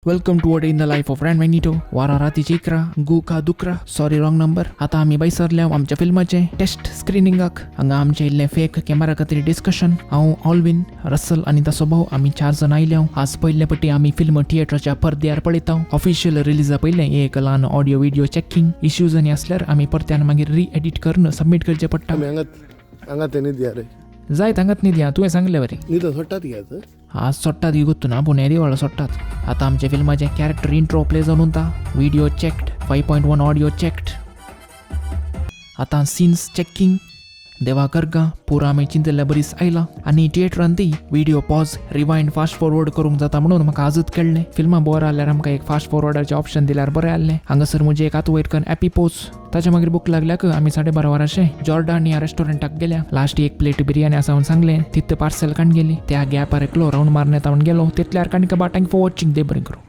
Welcome to in the life of Ran Magneto. वारा रातीची इकरा गुका दुकरा सॉरी रॉंग नंबर. आता आम्ही बैसरल्या आमच्या फिल्माचे टेस्ट स्क्रीनिंगाक. हांगा आमचे इल्ले फेक कॅमेरा खातीर डिस्कशन. हांव ऑलविन रसल आनी ताचो भाऊ आम्ही 4 जण आयल्या. आज पयले पटी आम्ही फिल्म थिएटरच्या पडद्यार पळयता. ऑफिशियल रिलीजा पयले एक ल्हान ऑडिओ व्हिडिओ चेकिंग इश्यूज आनी असल्यार आम्ही परत्यान मागीर री-एडिट करून सबमिट करचे पडटा. जाय तांगात न्ही दिया तुवें सांगले बरे आज सोडटात गोत्तू ना पूण येदी वाळो सोडटात. आता आमच्या फिल्माचे कॅरेक्टर इंट्रो प्ले जावन उरता. Video checked 5.1 audio checked. आता सीन्स चेकिंग देवा करगा पुरा आमी चिंतल्या बरीच आयला आनी थिएटरान ती video pause rewind fast forward करूंक जाता म्हणून म्हाका आजूच कळ्ळें. फिल्मा बोर आल्यार आमकां एक फास्ट फॉरवर्डाचे ऑप्शन दिल्यार बरें आसलें. हांगासर म्हणजे एक आत वयर करून ॲपी पोज ताच्या मागीर भूक लागल्याक आमी 12:30 वरांचे जॉर्डान ह्या रेस्टॉरंटाक गेल्या. लास्ट एक प्लेट बिर्याणी आसा म्हूण सांगलें. तिथं पार्सल काण गेली. त्या गॅपार एकलो राऊंड मारून येता म्हूण गेलो. तितल्यार काणका बाटांक फॉर वॉचिंग दे बरें करूं.